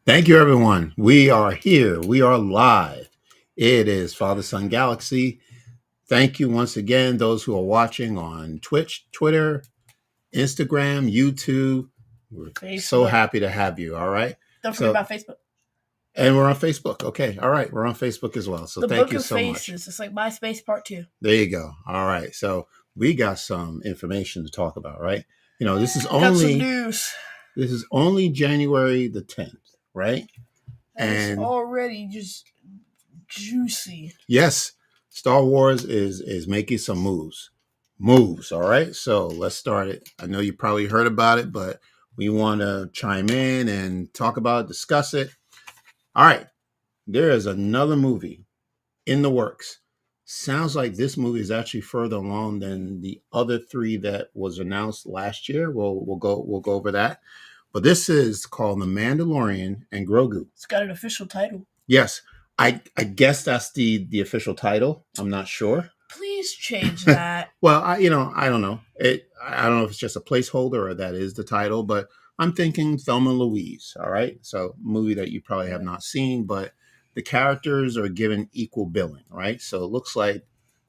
Thank you, everyone. We are here. We are live. It is Father Son Galaxy. Thank you once again, those who are watching on Twitch, Twitter, Instagram, YouTube. We're so Facebook. happy to have you. All right. Don't forget about Facebook. And we're on Facebook. Okay. All right. We're on Facebook as well. So The thank Book you of so much. Faces. It's like MySpace Part 2. There you go. All right. So we got some information to talk about, right? You know, this is Got some news. This is only January the 10th, right? And it's already just juicy. Yes, Star Wars is making some moves. All right. So let's start it. I know you probably heard about it, but we want to chime in and talk about it, discuss it. All right. There is another movie in the works. Sounds like this movie is actually further along than the other three that was announced last year. We'll go over that. But this is called The Mandalorian and Grogu. It's got an official title. Yes. I guess that's the official title. I'm not sure. Please change that. Well, I don't know. I don't know if it's just a placeholder or that is the title, but I'm thinking Thelma and Louise. All right. So movie that you probably have not seen, but the characters are given equal billing, right? So it looks like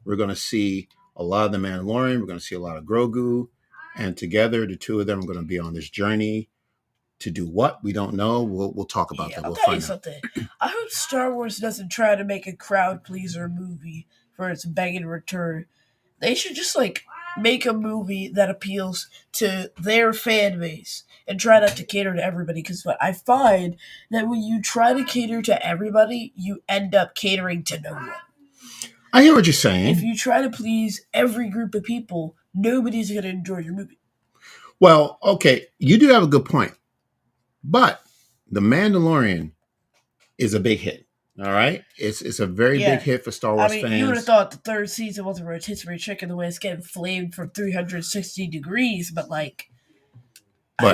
we're going to see a lot of the Mandalorian. We're going to see a lot of Grogu, and together the two of them are going to be on this journey. To do what? We don't know. We'll talk about that. I'll tell you something. I hope Star Wars doesn't try to make a crowd pleaser movie for its begging return. They should just make a movie that appeals to their fan base and try not to cater to everybody. Because I find that when you try to cater to everybody, you end up catering to no one. I hear what you're saying. If you try to please every group of people, nobody's going to enjoy your movie. Well, okay, you do have a good point. But The Mandalorian is a big hit. All right, it's a very big hit for Star Wars fans. You would have thought the third season was a rotisserie chicken the way it's getting flamed from 360 degrees, but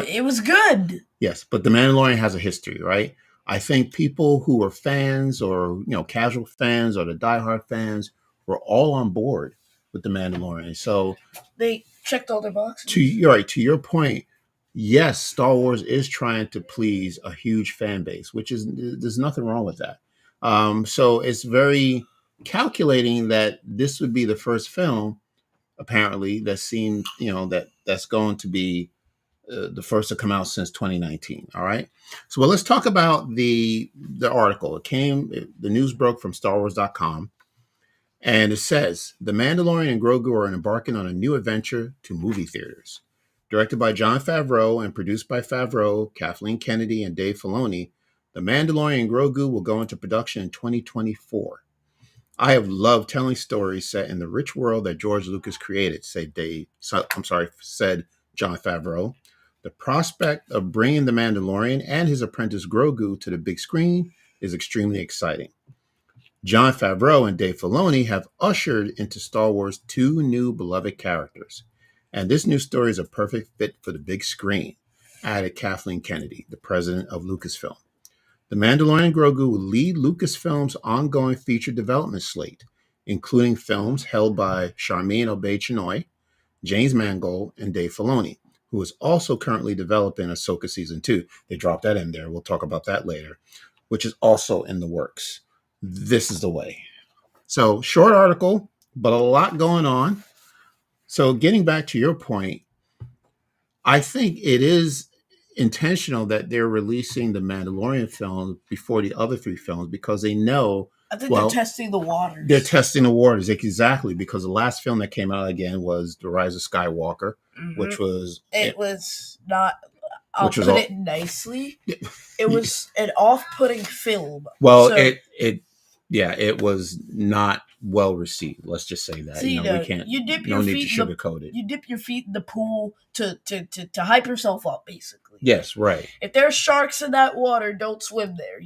it was good. Yes, but The Mandalorian has a history, right? I think people who are fans or casual fans or the diehard fans were all on board with The Mandalorian. So they checked all their boxes. To your point. Yes, Star Wars is trying to please a huge fan base, there's nothing wrong with that. So it's very calculating that this would be the first film, apparently, that seemed, that's going to be the first to come out since 2019. All right. So let's talk about the article. The news broke from StarWars.com. And it says, The Mandalorian and Grogu are embarking on a new adventure to movie theaters. Directed by Jon Favreau and produced by Favreau, Kathleen Kennedy, and Dave Filoni, The Mandalorian and Grogu will go into production in 2024. I have loved telling stories set in the rich world that George Lucas created, said Jon Favreau. The prospect of bringing The Mandalorian and his apprentice Grogu to the big screen is extremely exciting. Jon Favreau and Dave Filoni have ushered into Star Wars two new beloved characters. And this new story is a perfect fit for the big screen, added Kathleen Kennedy, the president of Lucasfilm. The Mandalorian Grogu will lead Lucasfilm's ongoing feature development slate, including films held by Charmin Obaid-Chinoy, James Mangold, and Dave Filoni, who is also currently developing Ahsoka Season 2. They dropped that in there. We'll talk about that later, which is also in the works. This is the way. So, short article, but a lot going on. So getting back to your point, I think it is intentional that they're releasing the Mandalorian film before the other three films because they know. I think they're testing the waters. They're testing the waters, exactly, because the last film that came out again was The Rise of Skywalker, which was... It was not... I'll put it nicely. It was an off-putting film. Well, it was not well received. Let's just say that. We can't. You dip your feet. You dip your feet in the pool to hype yourself up, basically. Yes, right. If there's sharks in that water, don't swim there.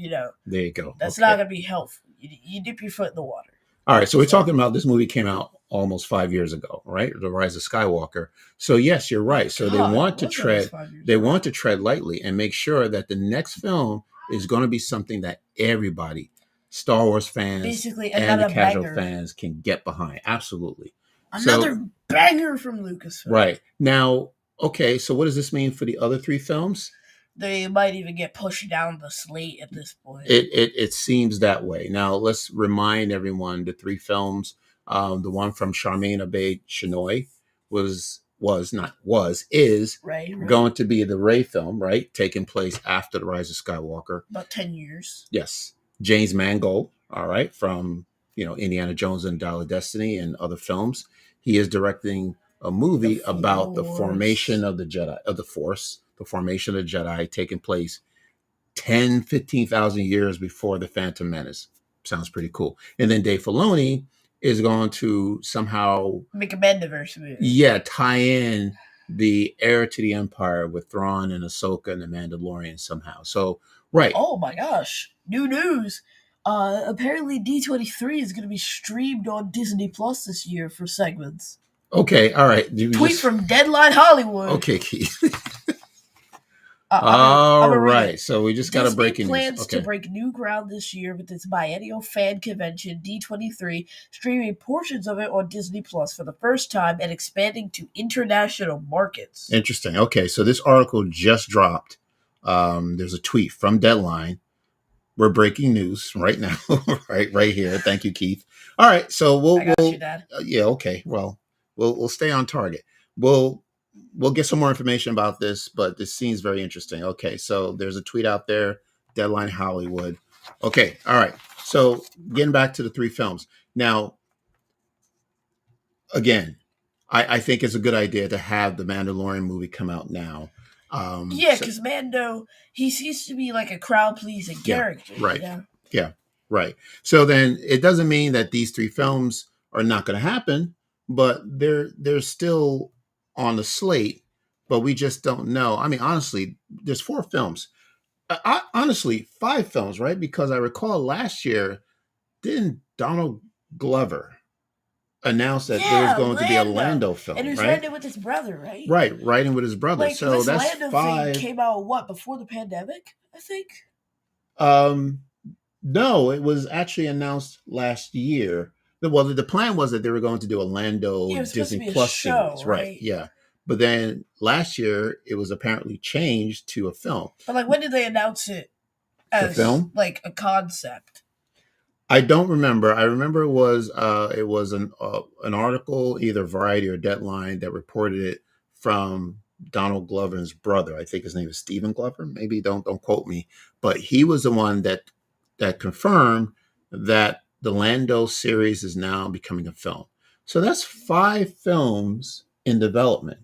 There you go. That's not going to be helpful. You dip your foot in the water. All right. So we're talking about this movie came out almost 5 years ago, right? The Rise of Skywalker. So yes, you're right. So they want to tread lightly and make sure that the next film is going to be something that everybody, Star Wars fans, basically, and the casual fans can get behind. Absolutely. Another banger from Lucasfilm. Right. Now, okay, so what does this mean for the other three films? they might even get pushed down the slate at this point. It seems that way. Now let's remind everyone the three films. The one from Charmaine Abe Chinoy is right. going to be the Rey film, right? Taking place after the Rise of Skywalker. About 10 years. Yes. James Mangold, all right, from Indiana Jones and Dial of Destiny and other films. He is directing a movie about the formation of the Jedi, of the Force, the formation of the Jedi taking place 15,000 years before the Phantom Menace. Sounds pretty cool. And then Dave Filoni is going to somehow make a Mando-verse movie. Yeah, tie in the heir to the Empire with Thrawn and Ahsoka and the Mandalorian somehow. So, right. Oh my gosh. New news. Apparently D23 is going to be streamed on Disney Plus this year for segments. Okay, all right. Tweet from Deadline Hollywood. Okay, Keith. All right, so we just got a breaking news. Plans to break new ground this year with its biennial fan convention, D23, streaming portions of it on Disney Plus for the first time and expanding to international markets. Interesting. Okay, so this article just dropped. There's a tweet from Deadline. We're breaking news right now, right here. Thank you, Keith. All right, so we'll you, Dad. Yeah, okay. Well, we'll stay on target. We'll get some more information about this, but this seems very interesting. Okay, so there's a tweet out there, Deadline Hollywood. Okay, all right. So getting back to the three films. Now, again, I think it's a good idea to have the Mandalorian movie come out now. Because Mando, he seems to be like a crowd-pleasing character. Right. Yeah, right. So then it doesn't mean that these three films are not going to happen, but they're still on the slate, but we just don't know. I mean, honestly, there's 4 films. Honestly, 5 films, right? Because I recall last year, didn't Donald Glover announce that there was going to be a Lando film, and he was right? writing with his brother, right? Right, writing with his brother. Like, so this that's Lando 5. Thing came out before the pandemic? I think. No, it was actually announced last year. Well, the plan was that they were going to do a Lando Disney Plus series, right? Yeah, but then last year it was apparently changed to a film. But like, when did they announce it as the film? Like a concept? I don't remember. I remember it was an article, either Variety or Deadline, that reported it from Donald Glover's brother. I think his name is Stephen Glover. Maybe don't quote me, but he was the one that confirmed that the Lando series is now becoming a film. So that's 5 films in development.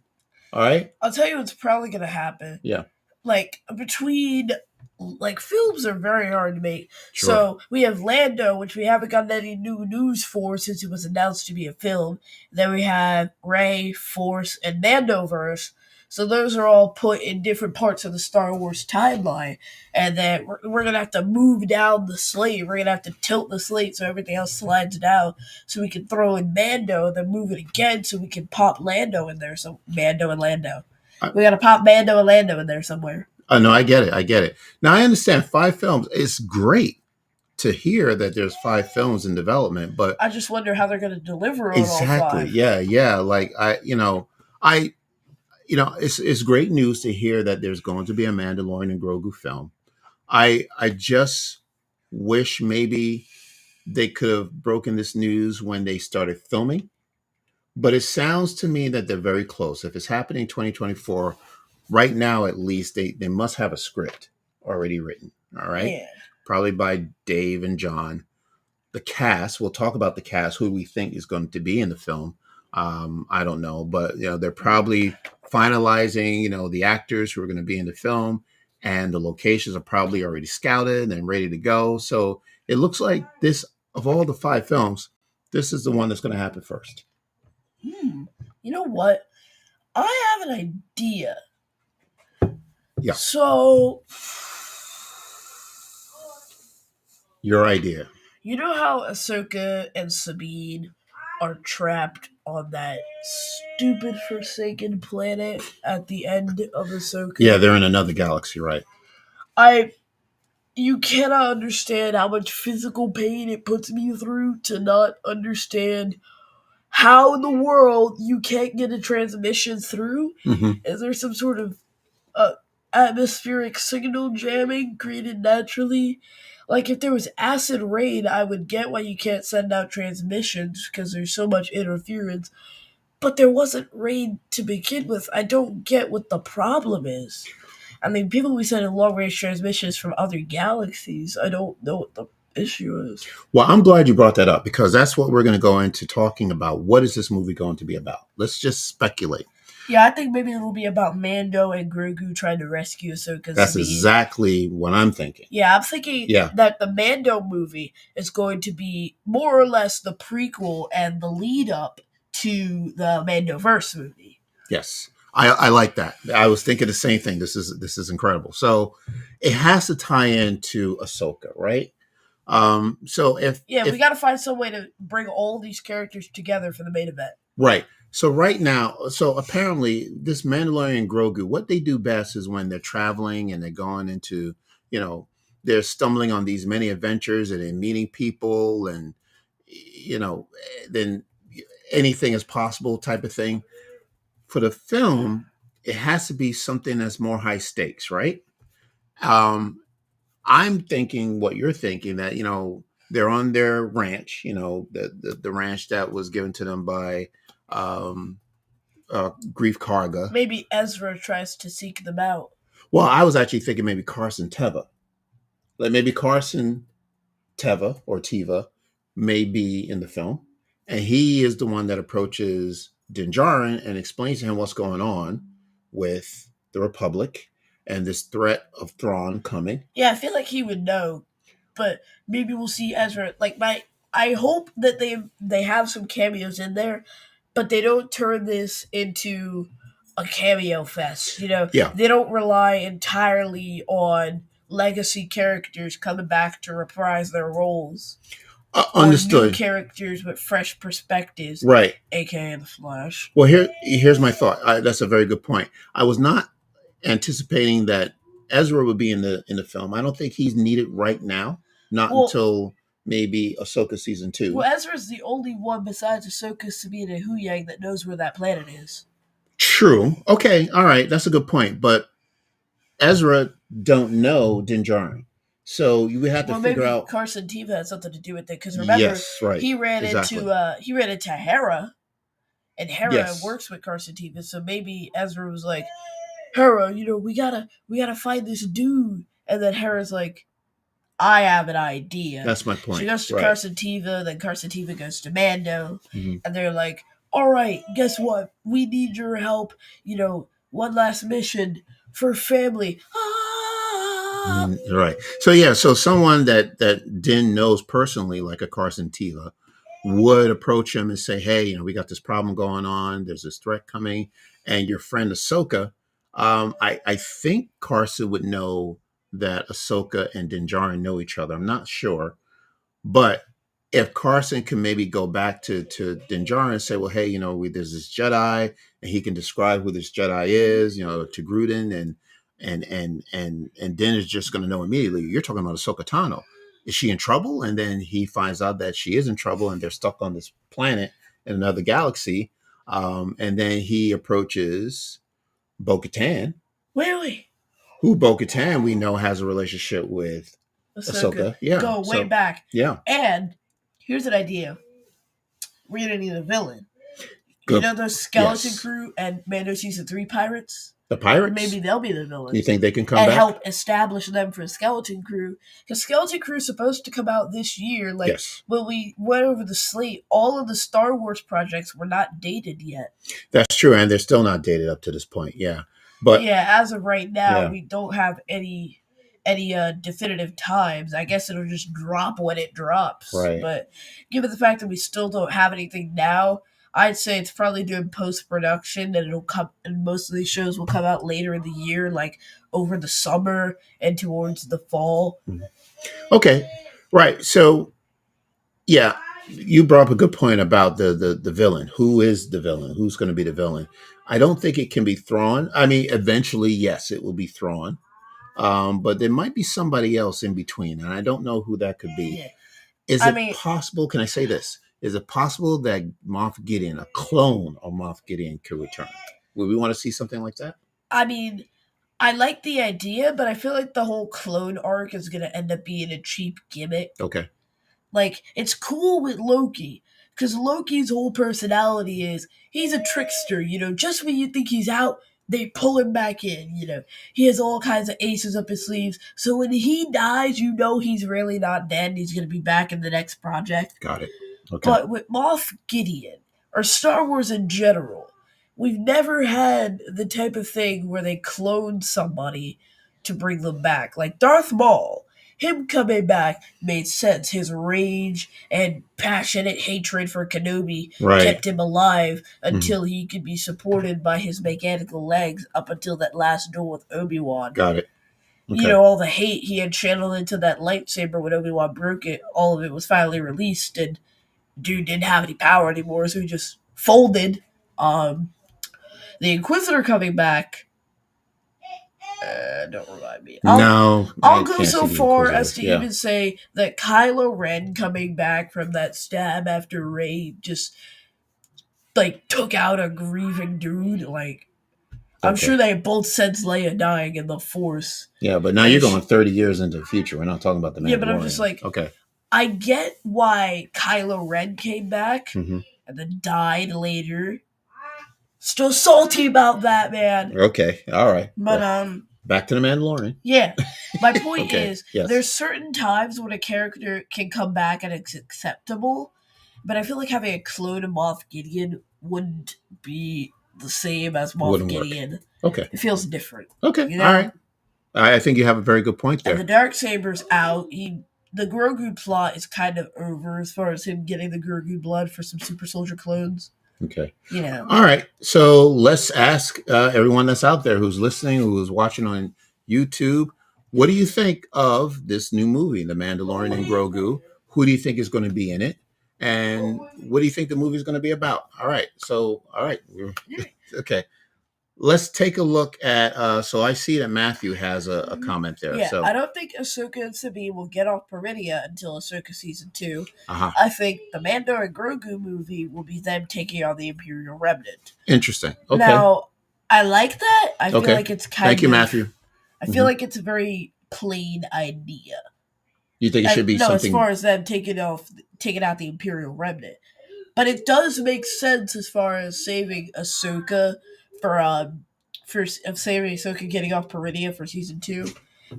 All right. I'll tell you what's probably going to happen. Yeah. Like, between, like, films are very hard to make. Sure. So we have Lando, which we haven't gotten any new news for since it was announced to be a film. Then we have Rey, Force, and Mando-verse. So those are all put in different parts of the Star Wars timeline. And then we're going to have to move down the slate. We're going to have to tilt the slate so everything else slides down. So we can throw in Mando and then move it again so we can pop Lando in there. So Mando and Lando. We got to pop Mando and Lando in there somewhere. Oh, no, I get it. Now, I understand 5 films. It's great to hear that there's 5 films in development, but I just wonder how they're going to deliver on exactly. all 5. Yeah. Like, it's great news to hear that there's going to be a Mandalorian and Grogu film. I just wish maybe they could have broken this news when they started filming, but it sounds to me that they're very close. If it's happening in 2024, right now at least, they must have a script already written. All right. Yeah. Probably by Dave and John. The cast, we'll talk about the cast, who we think is going to be in the film. I don't know, but they're probably finalizing, the actors who are going to be in the film, and the locations are probably already scouted and ready to go. So it looks like this, of all the 5 films, this is the one that's going to happen first. You know what? I have an idea. Yeah. So, your idea. You know how Ahsoka and Sabine are trapped on that stupid Forsaken planet at the end of Ahsoka? Yeah, they're in another galaxy, right? You cannot understand how much physical pain it puts me through to not understand how in the world you can't get a transmission through. Mm-hmm. Is there some sort of atmospheric signal jamming created naturally. Like if there was acid rain, I would get why you can't send out transmissions because there's so much interference. But there wasn't rain to begin with. I don't get what the problem is. I mean, people be sending long range transmissions from other galaxies. I don't know what the issue is. Well, I'm glad you brought that up because that's what we're going to go into talking about. What is this movie going to be about? Let's just speculate. Yeah, I think maybe it'll be about Mando and Grogu trying to rescue Ahsoka and That's Sabine. exactly what I'm thinking. Yeah, I'm thinking that the Mando movie is going to be more or less the prequel and the lead up to the Mando-verse movie. Yes. I like that. I was thinking the same thing. This is incredible. So it has to tie into Ahsoka, right? So if we got to find some way to bring all these characters together for the main event. Right. So right now, so apparently this Mandalorian Grogu, what they do best is when they're traveling and they're going into, they're stumbling on these many adventures and they're meeting people and, then anything is possible type of thing. For the film, it has to be something that's more high stakes, right? I'm thinking what you're thinking, that, they're on their ranch, the ranch that was given to them by Grief Karga. Maybe Ezra tries to seek them out. Well, I was actually thinking maybe Carson Teva. Like maybe Carson Teva may be in the film. And he is the one that approaches Djarin and explains to him what's going on with the Republic and this threat of Thrawn coming. Yeah, I feel like he would know, but maybe we'll see Ezra. I hope that they have some cameos in there, but they don't turn this into a cameo fest. They don't rely entirely on legacy characters coming back to reprise their roles. Understood. New characters with fresh perspectives, right? AKA the Flash. Well, here's my thought. That's a very good point. I was not anticipating that Ezra would be in the film. I don't think he's needed right now. Not until maybe Ahsoka season 2. Well, Ezra's the only one besides Ahsoka, Sabine, and Huyang that knows where that planet is. True. Okay. All right. That's a good point. But Ezra don't know Djarin. So you would have to figure out. Carson Teva had something to do with it because remember, he ran into Hera, and Hera works with Carson Teva. So maybe Ezra was like, Hera, we gotta find this dude, and then Hera's like, I have an idea. That's my point. She goes to Carson Teva, then Carson Teva goes to Mando, and they're like, all right, guess what? We need your help. One last mission for family. Right. So someone that Din knows personally, like a Carson Teva, would approach him and say, hey, we got this problem going on. There's this threat coming. And your friend Ahsoka, I think Carson would know that Ahsoka and Djarin know each other. I'm not sure. But if Carson can maybe go back to Djarin and say, well, hey, there's this Jedi, and he can describe who this Jedi is, to Gruden, and Din is just going to know immediately. You're talking about Ahsoka Tano. Is she in trouble? And then he finds out that she is in trouble, and they're stuck on this planet in another galaxy. And then he approaches Bo-Katan. Really? Who Bo-Katan we know has a relationship with Ahsoka. Yeah. Go way back. Yeah. And here's an idea. We're going to need a villain. Good. Those skeleton crew and Mando Season 3 pirates? The pirates? Maybe they'll be the villains. You think they can come back? And help establish them for Skeleton Crew. Because Skeleton Crew is supposed to come out this year. When we went over the slate, all of the Star Wars projects were not dated yet. That's true, and they're still not dated up to this point, yeah. But as of right now, we don't have any definitive times. I guess it'll just drop when it drops. Right. But given the fact that we still don't have anything now, I'd say it's probably doing post-production, and it'll come, and most of these shows will come out later in the year, like over the summer and towards the fall. Okay. Right. So, yeah, you brought up a good point about the villain. Who is the villain? Who's going to be the villain? I don't think it can be Thrawn. I mean, eventually, yes, it will be Thrawn. But there might be somebody else in between, and I don't know who that could be. Yeah. Is it possible? Can I say this? Is it possible that Moff Gideon, a clone of Moff Gideon, could return? Would we want to see something like that? I mean, I like the idea, but I feel like the whole clone arc is going to end up being a cheap gimmick. Okay. Like, it's cool with Loki, because Loki's whole personality is he's a trickster, just when you think he's out, they pull him back in. He has all kinds of aces up his sleeves, so when he dies, he's really not dead, and he's going to be back in the next project. Got it. Okay. But with Moff Gideon, or Star Wars in general, we've never had the type of thing where they clone somebody to bring them back. Like Darth Maul, him coming back made sense. His rage and passionate hatred for Kenobi kept him alive until he could be supported by his mechanical legs up until that last duel with Obi-Wan. Got it. Okay. All the hate he had channeled into that lightsaber when Obi-Wan broke it, all of it was finally released, and dude didn't have any power anymore, so he just folded. The Inquisitor coming back. Don't remind me. I'll go so far as to even say that Kylo Ren coming back from that stab after Rey just took out a grieving dude. I'm sure they both sense Leia dying in the Force. Yeah, but now you're going 30 years into the future. We're not talking about the Mandalorian. Yeah, but I'm just okay. I get why Kylo Ren came back and then died later. Still salty about that, man. Okay, all right. But back to the Mandalorian. Yeah, my point is, there's certain times when a character can come back and it's acceptable, but I feel like having a clone of Moff Gideon wouldn't be the same as Moff Gideon. Work. Okay, it feels different. Okay, all right. I think you have a very good point there. And the Darksaber's out. The Grogu plot is kind of over as far as him getting the Grogu blood for some super soldier clones. Okay. All right. So let's ask everyone that's out there who's listening, who's watching on YouTube, what do you think of this new movie, The Mandalorian and Grogu? Who do you think is going to be in it? And what do you think the movie is going to be about? All right. Okay. Let's take a look at, so I see that Matthew has a comment there. Yeah, so I don't think Ahsoka and Sabine will get off Peridia until Ahsoka Season 2. I think the Mando and Grogu movie will be them taking on the Imperial Remnant. Interesting. Okay. Now, I like that. I feel like it's Thank you, Matthew. I feel like it's a very plain idea. You think it should be something... as far as them taking out the Imperial Remnant. But it does make sense as far as saving Ahsoka for saving Ahsoka getting off Peridia for Season 2.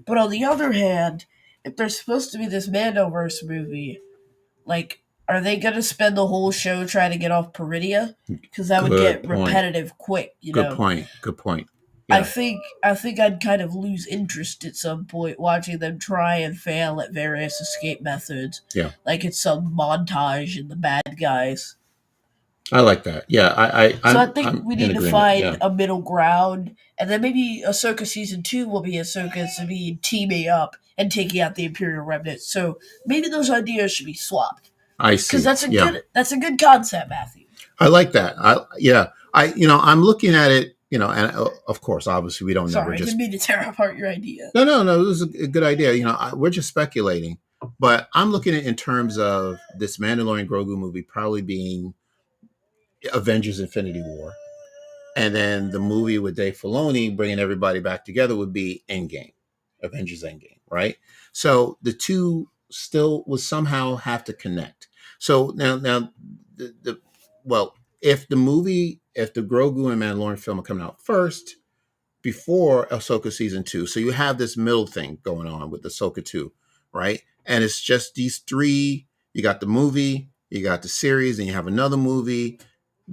But on the other hand, if there's supposed to be this Mando-verse movie, are they going to spend the whole show trying to get off Peridia? Because that would get repetitive quick, Good point. Yeah. I think I'd kind of lose interest at some point watching them try and fail at various escape methods. Yeah. Like it's some montage in the bad guys. I like that. Yeah, I think we need to find a middle ground, and then maybe Ahsoka Season 2 will be Ahsoka and Sabine teaming up and taking out the Imperial Remnant. So maybe those ideas should be swapped. I see. Because that's a good concept, Matthew. I like that. I'm looking at it, and of course, obviously, we don't know. Sorry, I didn't mean to tear apart your idea. No, this is a good idea. We're just speculating, but I'm looking at it in terms of this Mandalorian Grogu movie probably being Avengers Infinity War, and then the movie with Dave Filoni bringing everybody back together would be Avengers Endgame, right? So the two still would somehow have to connect. So now if the Grogu and Mandalorian film are coming out first before Ahsoka Season 2, so you have this middle thing going on with Ahsoka 2, right? And it's just these three. You got the movie, you got the series, and you have another movie.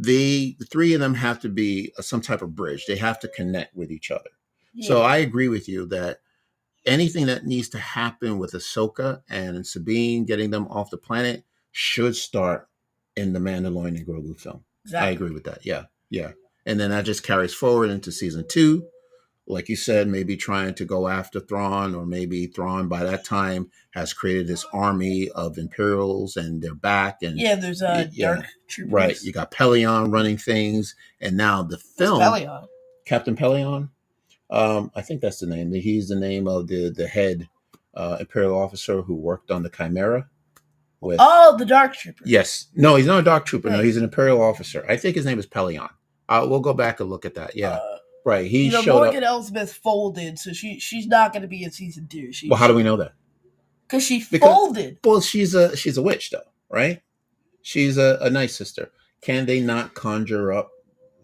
The three of them have to be some type of bridge. They have to connect with each other. Yeah. So I agree with you that anything that needs to happen with Ahsoka and Sabine, getting them off the planet, should start in the Mandalorian and Grogu film. Exactly. I agree with that. Yeah. And then that just carries forward into Season 2. Like you said, maybe trying to go after Thrawn, or maybe Thrawn by that time has created this army of Imperials and they're back. And there's dark troopers. Right. You got Pelion running things. And now the film. Pelion? Captain Pelion? I think that's the name. He's the name of the head Imperial officer who worked on the Chimera. The dark trooper. Yes. No, he's not a dark trooper. Right. No, he's an Imperial officer. I think his name is Pelion. We'll go back and look at that. Yeah. Right. He showed Morgan up. Elsbeth folded, so she's not going to be in season 2. Well, how do we know that? Because she folded. Well, she's a witch, though, right? She's a night sister. Can they not conjure up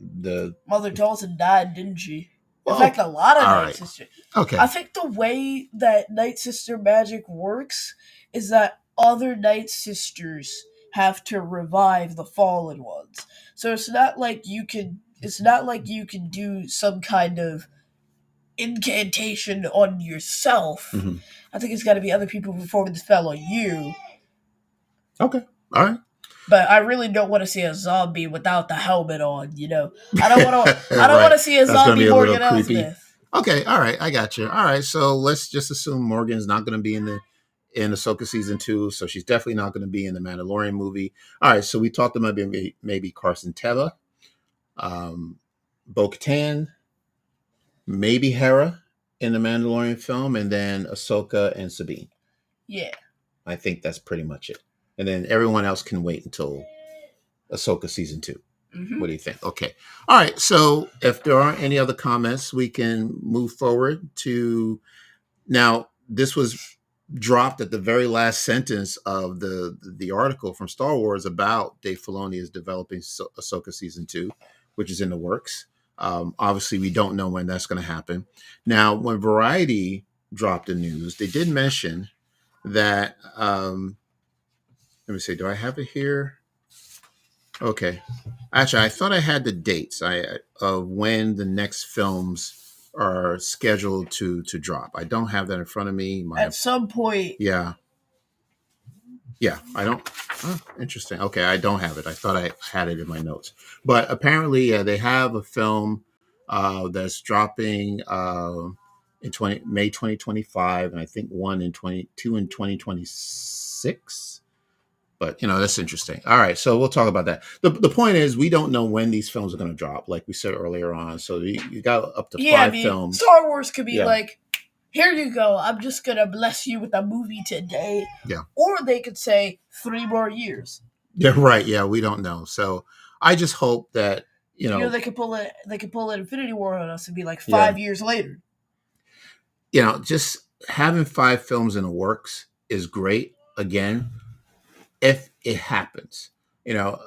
the Mother Tolson died, didn't she? Well, in fact, a lot of all Night Sister. Okay. I think the way that Night Sister magic works is that other Night Sisters have to revive the fallen ones. So it's not like you can do some kind of incantation on yourself. Mhm. I think it's got to be other people performing the spell on you. Okay. All right. But I really don't want to see a zombie without the helmet on. I don't want to. I don't want to see a zombie Morgan Elsbeth. Okay. All right. I got you. All right. So let's just assume Morgan's not going to be in Ahsoka season 2, so she's definitely not going to be in the Mandalorian movie. All right. So we talked about maybe Carson Teva, Bo-Katan, maybe Hera in the Mandalorian film, and then Ahsoka and Sabine. Yeah. I think that's pretty much it. And then everyone else can wait until Ahsoka season 2. Mm-hmm. What do you think? Okay. All right. So if there aren't any other comments, we can move forward to now. This was dropped at the very last sentence of the article from Star Wars about Dave Filoni is developing Ahsoka season 2, which is in the works. Obviously, we don't know when that's going to happen. Now, when Variety dropped the news, they did mention that. Let me see. Do I have it here? Okay. Actually, I thought I had the dates of when the next films are scheduled to drop. I don't have that in front of me. At some point. Yeah. Yeah, I don't. Oh, interesting. Okay, I don't have it. I thought I had it in my notes. But apparently, they have a film that's dropping in May 2025, and I think one in 2026. But, that's interesting. All right, so we'll talk about that. The point is, we don't know when these films are going to drop, like we said earlier on. So you got up to 5 films. Star Wars could be like, here you go, I'm just going to bless you with a movie today. Yeah. Or they could say 3 more years. Yeah, right. Yeah, we don't know. So I just hope that, they could pull an Infinity War on us and be like 5 years later. Just having 5 films in the works is great. Again, if it happens, we don't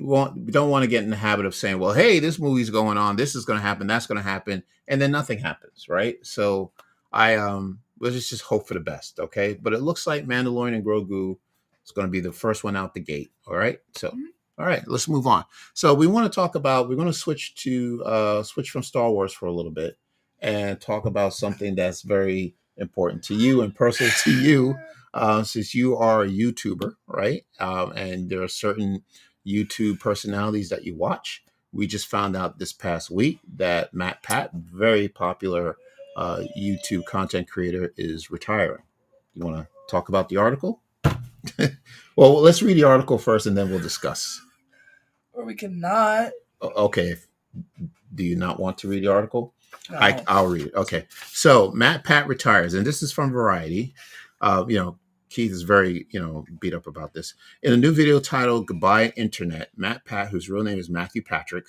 want to get in the habit of saying, well, hey, this movie's going on, this is going to happen, that's going to happen, and then nothing happens, right? So let's just hope for the best, okay? But it looks like Mandalorian Grogu is going to be the first one out the gate, all right? So, all right, let's move on. So we're going to switch from Star Wars for a little bit and talk about something that's very important to you and personal to you. Since you are a YouTuber, right? And there are certain YouTube personalities that you watch. We just found out this past week that MatPat, very popular YouTube content creator, is retiring. You want to talk about the article? Well, let's read the article first and then we'll discuss. Or we can not. Okay. Do you not want to read the article? No. I'll read it. Okay. So MatPat retires, and this is from Variety. Keith is very, beat up about this. In a new video titled Goodbye Internet, MatPat, whose real name is Matthew Patrick,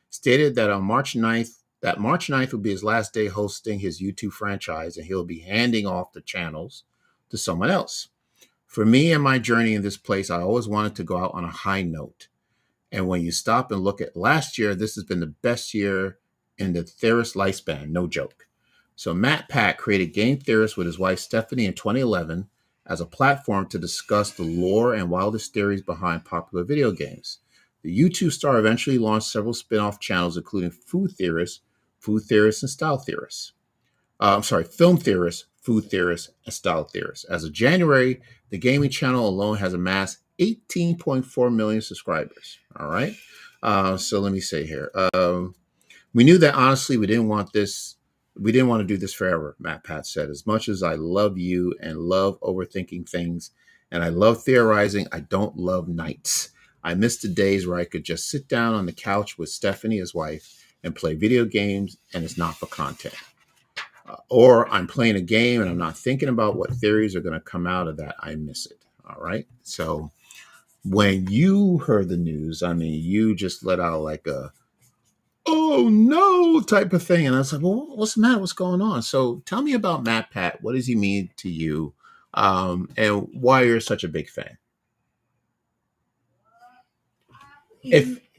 stated that on March 9th will be his last day hosting his YouTube franchise, and he'll be handing off the channels to someone else. For me and my journey in this place, I always wanted to go out on a high note. And when you stop and look at last year, this has been the best year in the Theorist lifespan, no joke. So MatPat created Game Theorist with his wife Stephanie in 2011 as a platform to discuss the lore and wildest theories behind popular video games. The YouTube star eventually launched several spin-off channels, including Food Theorists, and Style Theorists. Film Theorists, Food Theorists, and Style Theorists. As of January, the gaming channel alone has amassed 18.4 million subscribers. All right. So let me say here. We knew that honestly we didn't want to do this forever, MatPat said. As much as I love you and love overthinking things, and I love theorizing, I don't love nights. I miss the days where I could just sit down on the couch with Stephanie, his wife, and play video games, and it's not for content. Or I'm playing a game and I'm not thinking about what theories are going to come out of that. I miss it. All right. So when you heard the news, you just let out like a, oh oh no, type of thing. And I was like, well, what's the matter? What's going on? So tell me about MatPat. What does he mean to you? And why you're such a big fan?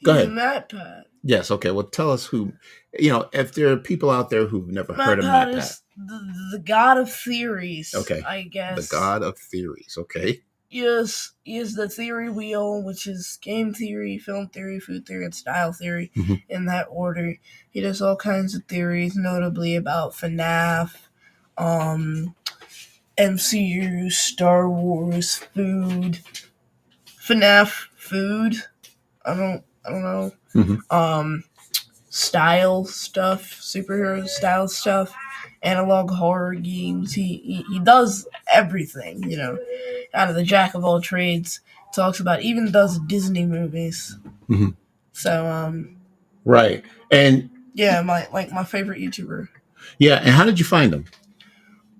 Go ahead. MatPat. Yes, okay. Well, tell us who, if there are people out there who've never heard of MatPat MatPat. is the god of theories. Okay. I guess. The god of theories. Okay. Yes, he is the theory wheel, which is game theory, film theory, food theory, and style theory, in that order. He does all kinds of theories, notably about FNAF, MCU, Star Wars, food, FNAF, food. I don't know. Style stuff, superhero style stuff, analog horror games. He does everything, out of the jack of all trades. Talks about, even does Disney movies. So right. And yeah, my favorite YouTuber. Yeah, and how did you find him?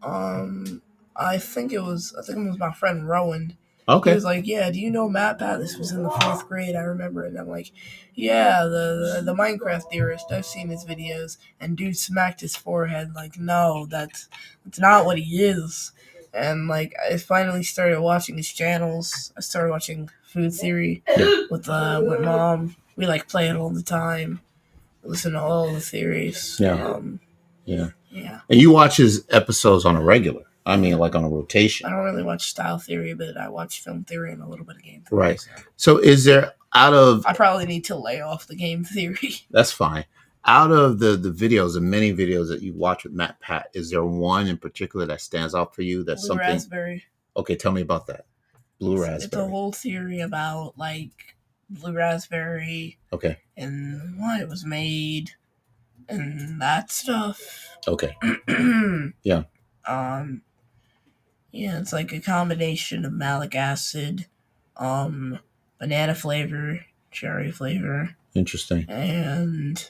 I think it was my friend Rowan. Okay. He was like, yeah, do you know MatPat? This was in the 4th grade, I remember it. And I'm like, yeah, the Minecraft theorist. I've seen his videos. And dude smacked his forehead like, no, that's not what he is. And like, I finally started watching his channels. I started watching Food Theory with Mom. We like play it all the time. Listen to all the theories. Yeah. Yeah. And you watch his episodes on a regular. I mean, like on a rotation. I don't really watch style theory, but I watch film theory and a little bit of game theory. Right. So is there I probably need to lay off the game theory. That's fine. Out of the videos, the many videos that you watch with MatPat, is there one in particular that stands out for you? That's Blue something. Raspberry. Okay, tell me about that. Blue Raspberry. It's a whole theory about like Blue Raspberry. Okay. And why it was made, and that stuff. Okay. Yeah. Yeah, it's like a combination of malic acid, banana flavor, cherry flavor. Interesting. And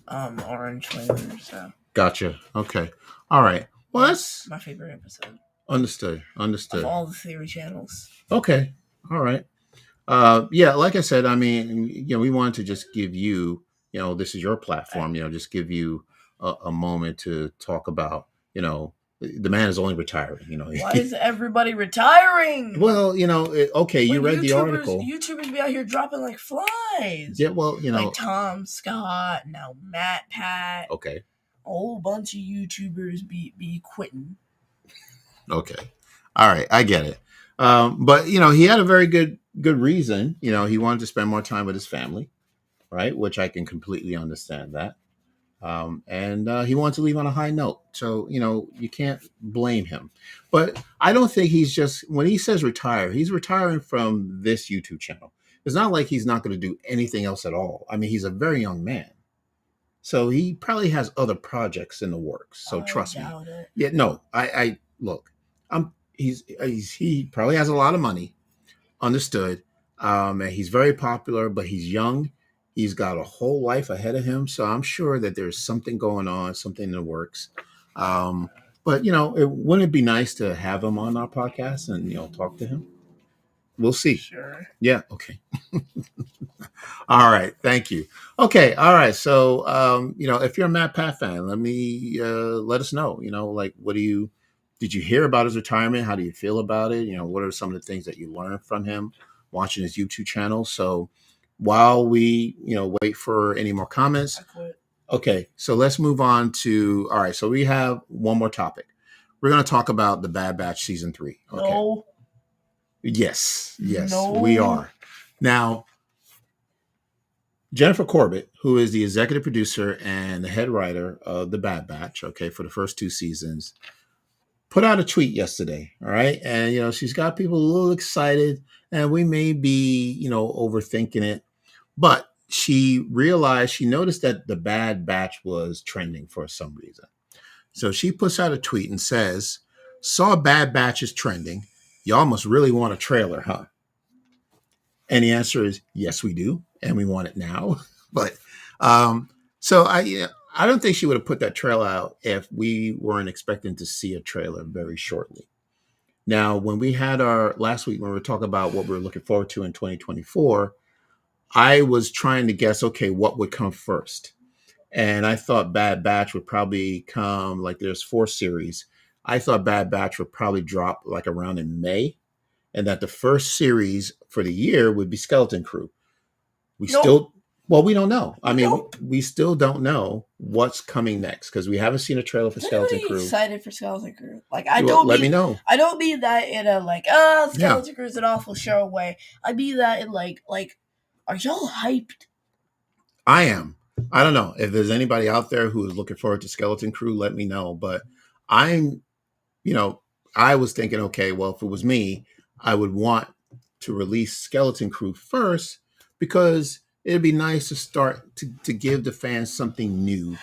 orange flavor. So. Gotcha. Okay. All right. Well, that's my favorite episode. Understood. Of all the theory channels. Okay. All right. Yeah, like I said, I mean, we wanted to just give you, this is your platform, just give you a moment to talk about, the man is only retiring, Why is everybody retiring? Well, okay, you read the article. YouTubers be out here dropping like flies. Yeah, well, like Tom Scott, now MatPat. Okay. A whole bunch of YouTubers be quitting. Okay. All right, I get it. But he had a very good reason. He wanted to spend more time with his family, right? Which I can completely understand that. And he wanted to leave on a high note. So, you can't blame him. But I don't think when he says retire, he's retiring from this YouTube channel. It's not like he's not going to do anything else at all. I mean, he's a very young man. So he probably has other projects in the works. So trust me. Yeah, no, I look, he probably has a lot of money. Understood. And he's very popular, but he's young. He's got a whole life ahead of him. So I'm sure that there's something going on, something in the works. But, wouldn't it be nice to have him on our podcast and, talk to him? We'll see. Sure. Yeah. Okay. All right. Thank you. Okay. All right. So, if you're a MatPat fan, let us know, like, did you hear about his retirement? How do you feel about it? What are some of the things that you learned from him watching his YouTube channel? So while we, wait for any more comments. Okay. So let's move on to, all right. So we have one more topic. We're going to talk about the Bad Batch season 3. Okay. No. Yes. No. We are. Now, Jennifer Corbett, who is the executive producer and the head writer of the Bad Batch, okay, for the first 2 seasons, put out a tweet yesterday. All right. And, she's got people a little excited, and we may be, overthinking it, but she noticed that the Bad Batch was trending for some reason. So she puts out a tweet and says, saw Bad Batch is trending. Y'all must really want a trailer, huh? And the answer is yes, we do. And we want it now. But so I don't think she would have put that trailer out if we weren't expecting to see a trailer very shortly. Now, when we had our last week, when we were talking about what we were looking forward to in 2024, I was trying to guess, okay, what would come first? And I thought Bad Batch would probably come, like there's 4 series. I thought Bad Batch would probably drop like around in May, and that the first series for the year would be Skeleton Crew. We Nope. still, well, we don't know. I mean, Nope. we still don't know what's coming next because we haven't seen a trailer for I'm Skeleton really Crew. excited for Skeleton Crew. Like Let me know. I don't mean that in a like, Skeleton Crew is an awful show way. I mean that in like, are y'all hyped? I am. I don't know if there's anybody out there who is looking forward to Skeleton Crew. Let me know. But I'm, I was thinking, okay, well, if it was me, I would want to release Skeleton Crew first because it'd be nice to start to give the fans something new,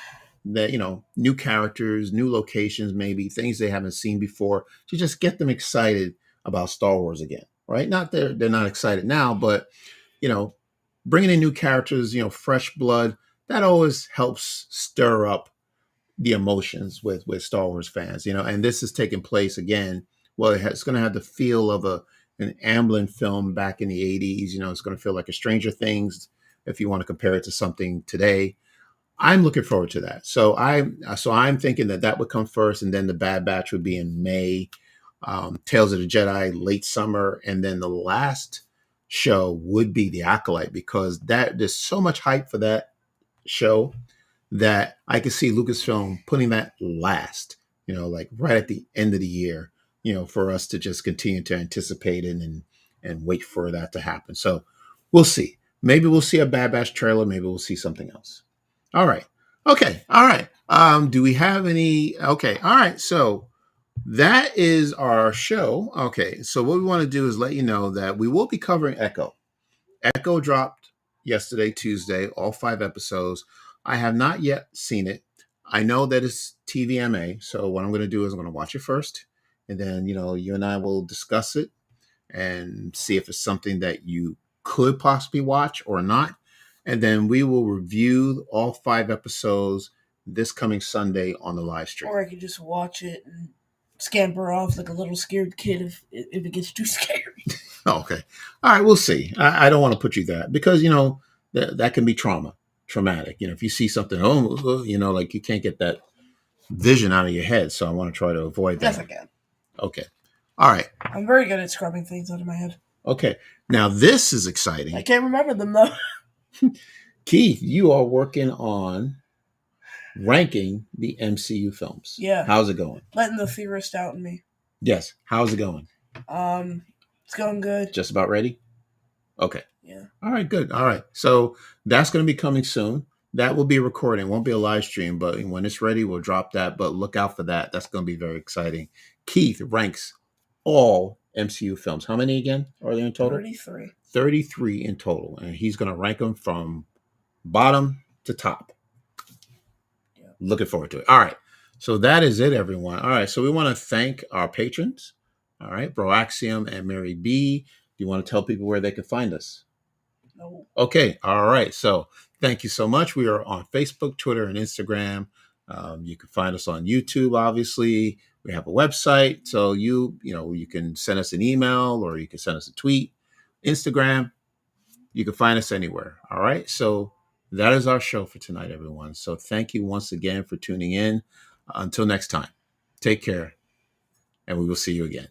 that new characters, new locations, maybe things they haven't seen before, to just get them excited about Star Wars again. Right? Not they're not excited now, but you know, bringing in new characters, fresh blood, that always helps stir up the emotions with Star Wars fans, and this is taking place again. Well, it's going to have the feel of an Amblin film back in the 80s. It's going to feel like a Stranger Things if you want to compare it to something today. I'm looking forward to that. So I'm thinking that would come first, and then the Bad Batch would be in May. Tales of the Jedi late summer, and then the last show would be The Acolyte, because there's so much hype for that show that I could see Lucasfilm putting that last, like right at the end of the year, for us to just continue to anticipate it and wait for that to happen. So we'll see. Maybe we'll see a Bad Batch trailer. Maybe we'll see something else. All right. Okay. All right. Do we have any? Okay. All right. So that is our show. Okay. So what we want to do is let you know that we will be covering Echo. Echo dropped yesterday, Tuesday, all 5 episodes. I have not yet seen it. I know that it's TVMA. So what I'm going to do is I'm going to watch it first. And then, you and I will discuss it and see if it's something that you could possibly watch or not. And then we will review all 5 episodes this coming Sunday on the live stream. Or I could just watch it and scamper off like a little scared kid if it gets too scary. Okay. All right. We'll see. I don't want to put you that because, that can be traumatic. If you see something, like you can't get that vision out of your head. So I want to try to avoid that. Yes, I can. Okay. All right. I'm very good at scrubbing things out of my head. Okay. Now this is exciting. I can't remember them though. Keith, you are working on ranking the MCU films. Yeah. How's it going? Letting the theorist out in me. Yes. How's it going? It's going good. Just about ready? Okay. Yeah. All right, good. All right. So that's going to be coming soon. That will be a recording. It won't be a live stream, but when it's ready, we'll drop that. But look out for that. That's going to be very exciting. Keith ranks all MCU films. How many again are there in total? 33. 33 in total. And he's going to rank them from bottom to top. Yeah. Looking forward to it. All right. So that is it, everyone. All right. So we want to thank our patrons. All right. Broaxium and Mary B. Do you want to tell people where they can find us? No. Okay. All right. So thank you so much. We are on Facebook, Twitter, and Instagram. You can find us on YouTube, obviously. We have a website. So you can send us an email or you can send us a tweet. Instagram, you can find us anywhere. All right. So that is our show for tonight, everyone. So thank you once again for tuning in. Until next time, take care, and we will see you again.